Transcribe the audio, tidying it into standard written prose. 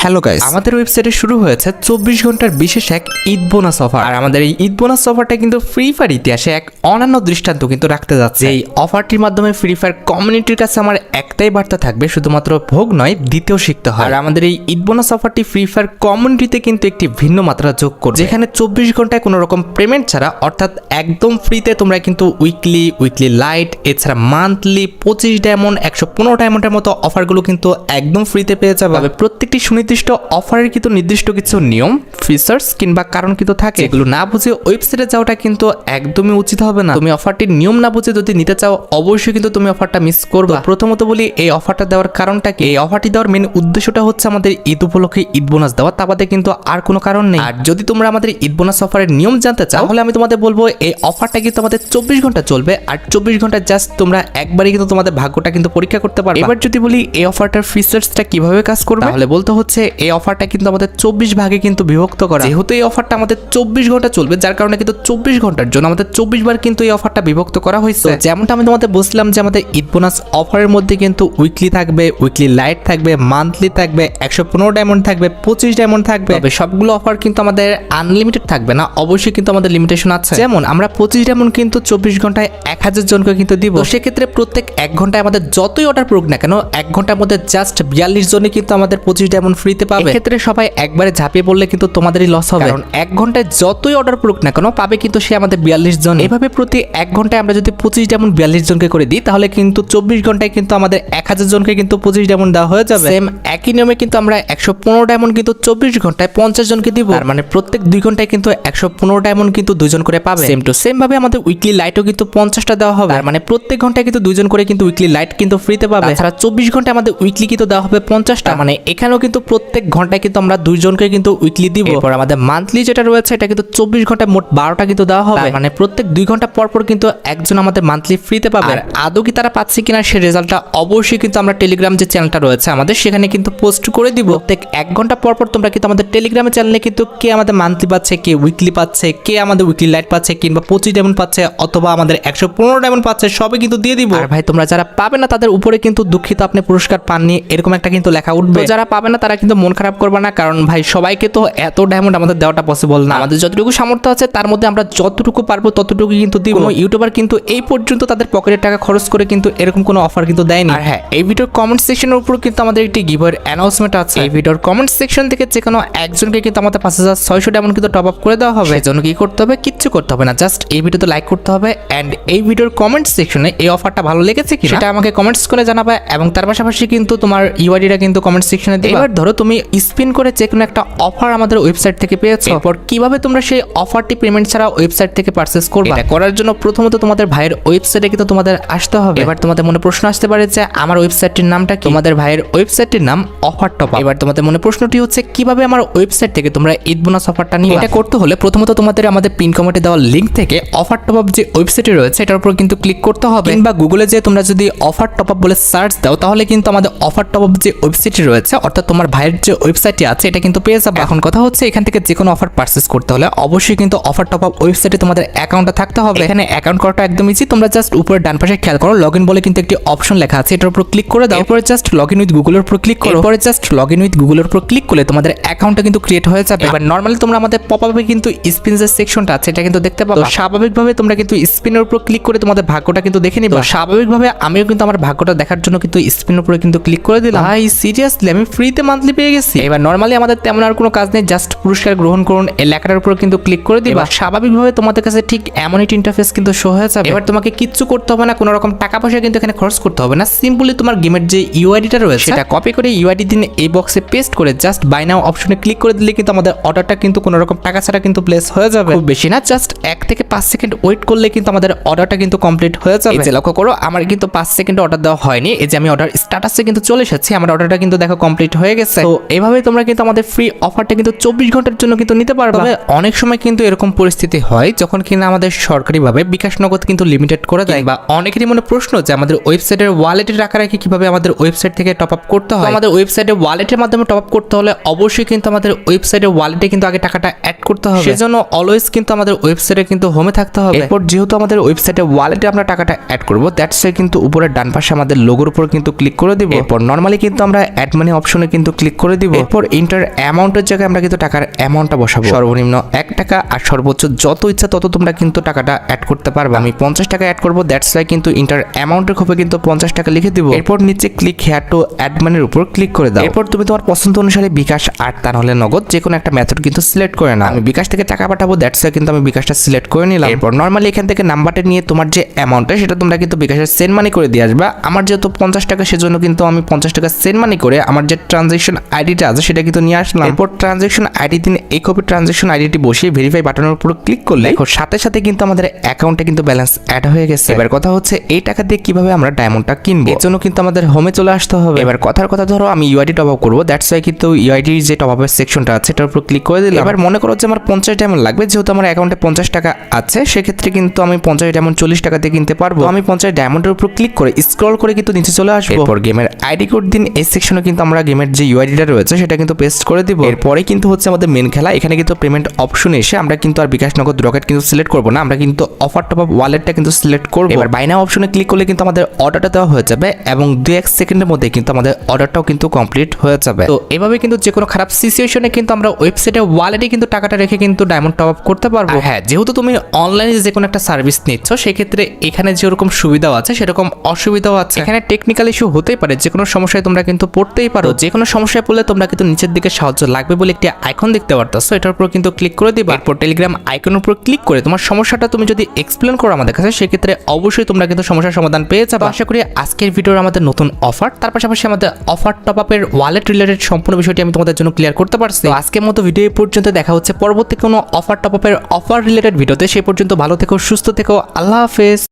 Hello guys, আমাদের ওয়েবসাইটে শুরু হয়েছে 24 ঘন্টার বিশেষ এক ঈদ বোনাস অফার। আর আমাদের এই ঈদ বোনাস অফারটা কিন্তু ফ্রি ফায়ার ইতিহাসে এক অনন্য দৃষ্টান্ত কিন্তু রাখতে যাচ্ছে। এই অফারটির মাধ্যমে ফ্রি ফায়ার কমিউনিটির কাছে আমার একটাই বার্তা থাকবে, শুধুমাত্র ভোগ নয় দ্বিতীয় শিখতে হয়। আর আমাদের এই ঈদ বোনাস অফারটি ফ্রি ফায়ার কমিউনিটিতে কিন্তু একটি ভিন্ন মাত্রা যোগ করবে, যেখানে 24 ঘন্টায় কোনো রকম পেমেন্ট ছাড়া অর্থাৎ একদম ফ্রিতে তোমরা কিন্তু উইকলি লাইট, এছাড়া মান্থলি 25 ডায়মন্ড 115 ডায়মন্ডের মতো অফারগুলো কিন্তু একদম ফ্রিতে পেয়ে যাবে। প্রত্যেকটি সুনির্দিষ্ট অফারের কিন্তু নির্দিষ্ট কিছু নিয়ম, ফিচার্স কিংবা কারণ কিন্তু থাকে, এগুলো না বুঝে ওয়েবসাইটে যাওয়াটা কিন্তু একদমই উচিত হবে না। তুমি অফারটির নিয়ম না বুঝে যদি নিতে চাও অবশ্যই কিন্তু তুমি অফারটা মিস করবে। প্রথমত বলি এই অফারটা দেওয়ার কারণটা কি। এই অফারটি দেওয়ার মেন উদ্দেশ্যটা হচ্ছে আমাদের ঈদ উপলক্ষে ঈদ বোনাস দেওয়া, তা বাদে কিন্তু আর কোনো কারণ নেই। আর যদি তোমরা আমাদের ঈদ বোনাস অফারের নিয়ম জানতে চাও তাহলে আমি তোমাদের বলবো এই অফারটা কিন্তু আমাদের 24 ঘন্টা চলবে। আর 24 ঘন্টা জাস্ট তোমরা একবারই কিন্তু তোমাদের ভাগ্যটা কিন্তু পরীক্ষা করতে পারবে। এবার যদি বলি এই অফারটার ফিচার্সটা কিভাবে কাজ করবে, তাহলে বলতে হচ্ছে এই অফারটা কিন্তু আমাদের 24 ভাগে কিন্তু বিভক্ত করা। যেহেতু এই অফারটা আমাদের 24 ঘন্টা চলবে, যার কারণে কিন্তু 24 ঘন্টার জন্য আমাদের 24 বার কিন্তু এই অফারটা বিভক্ত করা হয়েছে। যেমনটা আমি তোমাদের বলছিলাম যে আমাদের ঈদ বোনাস অফারের মধ্যে কিন্তু উইকলি থাকবে, উইকলি লাইট থাকবে, মান্থলি থাকবে, 115 ডায়মন্ড থাকবে, 25 ডায়মন্ড থাকবে। তবে সবগুলো অফার কিন্তু আমাদের আনলিমিটেড থাকবে না, অবশ্যই কিন্তু আমাদের লিমিটেশন আছে। যেমন আমরা 25 ডায়মন্ড কিন্তু 24 ঘন্টায় 1000 জনকে কিন্তু দিব। সেক্ষেত্রে প্রত্যেক 1 ঘন্টায় আমাদের যতই অর্ডার পড়ুক না কেন 1 ঘন্টার মধ্যে জাস্ট 42 জনে কিন্তু আমাদের 25 ডায়মন্ড ফ্রিতে পাবে। এক্ষেত্রে সবাই একবারে ঝাঁপিয়ে পড়লে কিন্তু তোমাদেরই লস হবে, কারণ 1 ঘন্টায় যতই অর্ডার পড়ুক না কেন পাবে কিন্তু সে আমাদের 42 জন। এভাবে প্রতি 1 ঘন্টায় আমরা যদি 25 ডায়মন্ড 42 জনকে করে দিই তাহলে কিন্তু 24 ঘন্টায় কিন্তু আমাদের 1000 জনকে কিন্তু 25 ডায়মন্ড দেওয়া হয়ে যাবে। সেম একই নিয়মে কিন্তু আমরা 115 ডায়মন্ড কিন্তু 24 ঘন্টায় 50 জনকে দিব। আর মানে প্রত্যেক 2 ঘন্টায় কিন্তু 115 ডায়মন্ড কিন্তু 2 জন করে পাবে। সেম টু সেম ভাবে আমাদের উইকলি লাইটও কিন্তু 50টা দেওয়া হবে। আর মানে প্রত্যেক ঘন্টায় কিন্তু 2 জন করে কিন্তু উইকলি লাইট কিন্তু ফ্রিতে পাবে। এছাড়া 24 ঘন্টায় আমাদের উইকলি কিন্তু দেওয়া হবে 50টা। মানে এখানেও কিন্তু প্রত্যেক ঘন্টায় কিন্তু আমরা 2 জনকে কিন্তু উইকলি দিব। এরপর আমাদের মান্থলি যেটা রয়েছে এটা কিন্তু 24 ঘন্টায় মোট 12টা কিন্তু দেওয়া হবে। মানে প্রত্যেক 2 ঘন্টা পর পর কিন্তু একজন আমাদের মান্থলি ফ্রিতে পাবে। আর আদৌ কি তারা পাচ্ছে কিনা সেই রেজাল্টটা অবশ্যই কিন্তু আমরা টেলিগ্রাম যে চ্যানেলটা রয়েছে আমাদের সেখানে কিন্তু পোস্ট করে দিব। প্রত্যেক 1 ঘন্টা পর পর তোমরা কিন্তু আমাদের টেলিগ্রামের চ্যানেলে কিন্তু কে আমাদের মান্থলি পাচ্ছে, কে উইকলি পাচ্ছে, কে আমাদের উইকলি লাইট পাচ্ছে কিংবা 25 ডায়মন্ড পাচ্ছে অথবা আমাদের 115 ডায়মন্ড পাচ্ছে সবই কিন্তু দিয়ে দিব। আর ভাই তোমরা যারা পাবে না তাদের উপরে কিন্তু দুঃখিত আপনি পুরস্কার পাননি এরকম একটা কিন্তু লেখা উঠবে। যারা পাবে না তারা কিন্তু মন খারাপ করবে না, কারণ ভাই সবাইকে তো এত ডায়মন্ড আমাদের দেওয়াটা পসিবল না। আমাদের যতটুকু সামর্থ্য আছে তার মধ্যে আমরা যতটুকু পারবো ততটুকু কিন্তু দিব। কোনো ইউটিউবার কিন্তু এই পর্যন্ত তাদের পকেটের টাকা খরচ করে কিন্তু এরকম কোনো অফার কিন্তু দেয়নি। আর হ্যাঁ, এই ভিডিওর কমেন্ট সেকশনের উপর কিন্তু আমাদের একটি গিভওয়ের অ্যানাউন্সমেন্ট আছে। এই ভিডিওর কমেন্ট সেকশন থেকে যে কোনো একজনকে কিন্তু আমাদের 5600 ডায়মন্ড কিন্তু টপ আপ করে দেওয়া হবে। এজন্য কি করতে হবে, কিচ্ছু করতে হবে না, জাস্ট এই ভিডিওতে লাইক করতে হবে এন্ড এই ভিডিওর কমেন্ট সেকশনে এই অফারটা ভালো লেগেছে কি সেটা আমাকে কমেন্টস করে জানাবে এবং তার পাশাপাশি কিন্তু তোমার ইউআইডিটা কিন্তু কমেন্ট সেকশনে দিবে। এবার ধরো তুমি স্পিন করে যে কোনো একটা অফার আমাদের ওয়েবসাইট থেকে পেয়েছো, এরপর কিভাবে তোমরা সেই অফারটি পেমেন্ট ছাড়া ওয়েবসাইট থেকে পারচেজ করবে। এটা করার জন্য প্রথমত তোমাদের ভাইয়ের ওয়েবসাইটে কিন্তু তোমাদের আসতে হবে। এবার তোমাদের মনে প্রশ্ন আসতে পারে যে আমার ওয়েবসাইটটির নামটা কি। তোমাদের ভাইয়ের ওয়েবসাইটটির নাম অফার টপ আপ। এবার তোমাদের মনে প্রশ্নটি হচ্ছে কিভাবে আমার ওয়েবসাইট থেকে তোমরা ঈদ বোনাস অফারটা নিবে। এটা করতে হলে প্রথমত তোমাদের আমাদের পিন কমেন্টে দেওয়া লিংক থেকে অফার টপ আপ যে ওয়েবসাইটে রয়েছে এটার উপর কিন্তু ক্লিক করতে হবে, কিংবা গুগলে যে তোমরা যদি অফার টপ আপ বলে সার্চ দাও তাহলে কিন্তু আমাদের অফার টপ আপ যে ওয়েবসাইটটি রয়েছে অর্থাৎ তোমার ভাইয়ের যে ওয়েবসাইটটি আছে এটা কিন্তু পেয়ে যাবে। এখন কথা হচ্ছে এখান থেকে যে কোনো অফার পারচেজ করতে হলে অবশ্যই কিন্তু অফার টপ আপ ওয়েবসাইটে তোমাদের অ্যাকাউন্টটা থাকতে হবে। এখানে অ্যাকাউন্ট করাটা একদম ইজি। তোমরা জাস্ট উপরে ডান পাশে খেয়াল করো লগইন বলে কিন্তু একটি অপশন লেখা আছে, এটার উপর ক্লিক করে দাও। এরপরে জাস্ট লগইন উইথ গুগলের উপর ক্লিক করো। এরপরে জাস্ট লগইন উইথ গুগলের উপর ক্লিক করলে তোমাদের অ্যাকাউন্টটা কিন্তু ক্রিয়েট হয়ে যাবে। এবার নরমালি তোমরা আমাদের পপআপে কিন্তু স্পিন যে সেকশনটা আছে এটা কিন্তু দেখতে পাবে। স্বাভাবিকভাবে তোমরা কিন্তু স্পিনের উপর ক্লিক করে তোমাদের ভাগ্যটা কিন্তু দেখে নিবে। স্বাভাবিকভাবে আমিও কিন্তু আমার ভাগ্যটা দেখার জন্য কিন্তু স্পিনের উপরে কিন্তু ক্লিক করে দিলাম। ভাই সিরিয়াসলি আমি ফ্রিতে মান্থলি পেয়ে গেছি। এবার নরমালি আমাদের তেমন আর কোনো কাজ নেই, জাস্ট পুরস্কার গ্রহণ করুন এই লেখাটার উপর কিন্তু ক্লিক করে দিবা। স্বাভাবিকভাবে তোমাদের কাছে ঠিক এমনই ইন্টারফেস কিন্তু শো হয়ে যাবে। এবার তোমাকে কিচ্ছু করতে হবে না, কোনো রকম টাকা পয়সা কিন্তু এখানে খরচ করতে হবে না। সিম্পলি তোমার গেমের যে ইউআইডিটা রয়েছে সেটা কপি করে ইউআইডি দিন এই বক্সে পেস্ট করে জাস্ট বাই নাও অপশনে ক্লিক করে দিলে কিন্তু আমাদের অর্ডারটা কিন্তু কোনো রকম টাকা ছাড়া কিন্তু প্লেস হয়ে যাবে। খুব বেশি না, জাস্ট 1 থেকে 5 সেকেন্ড ওয়েট করলে কিন্তু আমাদের অর্ডারটা কিন্তু কমপ্লিট হয়ে যাবে। এই যে লক্ষ্য করো আমার কিন্তু 5 সেকেন্ড অর্ডার দেওয়া হয়নি, এই যে আমি অর্ডার স্ট্যাটাসে কিন্তু চলে এসেছি, আমার অর্ডারটা কিন্তু দেখো কমপ্লিট হয়ে গেছে। তো এইভাবে তোমরা কিন্তু আমাদের ফ্রি অফারটা কিন্তু 24 ঘন্টার জন্য কিন্তু নিতে পারবে। তবে অনেক সময় কিন্তু এরকম পরিস্থিতি হয় যখন কিনা আমাদের সরকারিভাবে বিকাশ নগদ কিন্তু লিমিটেড করে দেয়, বা অনেকেরই মনে প্রশ্ন যে আমাদের ওয়েবসাইটের ওয়ালেটে টাকা রাখি কিভাবে আমাদের ওয়েবসাইট থেকে টপ আপ করতে হয়। আমাদের ওয়েবসাইটে ওয়ালেটের মাধ্যমে টপ আপ করতে হলে অবশ্যই কিন্তু আমাদের ওয়েবসাইটের ওয়ালেটে কিন্তু আগে টাকাটা অ্যাড করতে হবে, সেজন্য অলওয়েজ কিন্তু আমাদের ওয়েবসাইটে কিন্তু হোমে থাকতে হবে। এরপর যেহেতু আমাদের ওয়েবসাইটে ওয়ালেটে আমরা টাকাটা অ্যাড করব, দ্যাটস ওয়াই কিন্তু উপরের ডান পাশে আমাদের লোগোর উপর কিন্তু ক্লিক করে দিব। এরপর নরমালি কিন্তু আমরা অ্যাড মানি অপশনে কিন্তু ক্লিক করে দিব। এরপর ইন্টার অ্যামাউন্টের জায়গায় আমরা কিন্তু টাকার অ্যামাউন্টটা বসাবো, সর্বনিম্ন 1 টাকা আর সর্বোচ্চ যত ইচ্ছা তত তোমরা কিন্তু টাকাটা অ্যাড করতে পারবে। আমি 50 টাকা অ্যাড করব, দ্যাটস ওয়াই কিন্তু ইন্টার অ্যামাউন্টের খোপে কিন্তু 50 টাকা লিখে দিব। এরপর নিচে ক্লিক হেয়ার টু অ্যাড মানির উপর ক্লিক করে দাও। এরপর তুমি তোমার পছন্দ অনুসারে বিকাশ আর তা নাহলে নগদ যে কোনো একটা মেথড কিন্তু সিলেক্ট করে নাও। আমি বিকাশ থেকে টাকা পাঠাবো, দ্যাটস ওয়াই কিন্তু আমি বিকাশটা সিলেক্ট করে নিলাম। এরপর নরমালি এখান থেকে নাম্বারটা নিয়ে তোমার যে অ্যামাউন্টটা সেটা তোমরা কিন্তু বিকাশের সেন্ড মানি করে দিয়ে আসবা। আমার যেহেতু 50 টাকা, সেজন্য কিন্তু আমি 50 টাকা সেন্ড মানি করে আমার যে ট্রানজাকশন আইডিটা আছে সেটা কিন্তু নিয়ে আসলাম। এরপর ট্রানজাকশন আইডি দিন এই কপি ট্রানজাকশন আইডিটি বসিয়ে ভেরিফাই বাটনের উপর ক্লিক করলে সাথে সাথে কিন্তু আমাদের অ্যাকাউন্টে কিন্তু ব্যালেন্স অ্যাড হয়ে গেছে। এবার কথা হচ্ছে এই টাকা দিয়ে কিভাবে আমরা ডায়মন্ডটা কিনবো, এর জন্য কিন্তু আমাদের হোমে চলে আসতে হবে। এবার কথার কথা ধরো আমি ইউআইডি টপ আপ করবো, দ্যাটস ওয়াই কিন্তু ইউআইডি যে টপ আপের সেকশনটা আছে এটার উপর ক্লিক করে দিলাম। এবার মনে করো যে আমার 50 ডায়মন্ড লাগবে, যেহেতু আমার অ্যাকাউন্টে 50 টাকা আছে সেক্ষেত্রে কিন্তু আমি 50 ডায়মন্ড 40 টাকা দিয়ে কিনতে পারবো। আমি 50 ডায়মন্ডের উপর ক্লিক করে স্ক্রল করে কিন্তু নিচে চলে আসবো। এরপর গেমের আইডি কোড দিন, এই সেকশনে কিন্তু আমরা গেমের যে ইউআইডিটা রয়েছে সেটা কিন্তু পেস্ট করে দিব। এরপরে কিন্তু হচ্ছে আমাদের মেন খেলা, এখানে কিন্তু পেমেন্ট অপশনে এসে আমরা কিন্তু আর বিকাশ নগদ রকেট কিন্তু সিলেক্ট করবো না, আমরা কিন্তু অফার টপ আপ ওয়ালেটটা কিন্তু সিলেক্ট করবো। এবার বাই নাও অপশনে ক্লিক করলে কিন্তু আমাদের অর্ডারটা দেওয়া হয়ে যাবে এবং 2-1 সেকেন্ডের মধ্যে কিন্তু আমাদের অর্ডারটাও কিন্তু কমপ্লিট হয়ে যাবে। তো এভাবে কিন্তু যে কোনো খারাপ সিচুয়েশনে কিন্তু আমরা ওয়েবসাইটে ওয়ালেটে কিন্তু টাকাটা রেখে কিন্তু ডায়মন্ড টপ আপ করতে পারবো। হ্যাঁ, যেহেতু তুমি অনলাইনে যে কোনো একটা সার্ভিস নিচ্ছ সেক্ষেত্রে এখানে যেরকম সুবিধাও আছে সেরকম অসুবিধাও আছে। এখানে টেকনিক্যাল ইস্যু হতেই পারে, যে কোনো সমস্যায় তোমরা কিন্তু পড়তেই পারো। যে কোনো সমস্যায় পড়লে তোমরা কিন্তু নিচের দিকে সাহায্য লাগবে বলে একটি আইকন দেখতে পারতেছো, এটার উপর কিন্তু ক্লিক করে দিবা। এরপর টেলিগ্রাম আইকনের উপর ক্লিক করে তোমার সমস্যাটা তুমি যদি এক্সপ্লেন করো আমাদের কাছে, সেক্ষেত্রে অবশ্যই তোমরা কিন্তু সমস্যার সমাধান পেয়ে যাবে। আশা করি আজকের ভিডিওর আমাদের নতুন অফার, তার পাশাপাশি আমাদের অফার টপ আপের ওয়ালেট রিলেটেড সম্পূর্ণ বিষয়টি আমি তোমাদের জন্য ক্লিয়ার করতে পারছি। আজকের মতো ভিডিও পর্যন্ত, দেখা হচ্ছে পরবর্তী কোনো অফার টপ আপের অফার রিলেটেড ভিডিওতে। সেই পর্যন্ত ভালো থেকো, সুস্থ থেকো, আল্লাহ হাফেজ।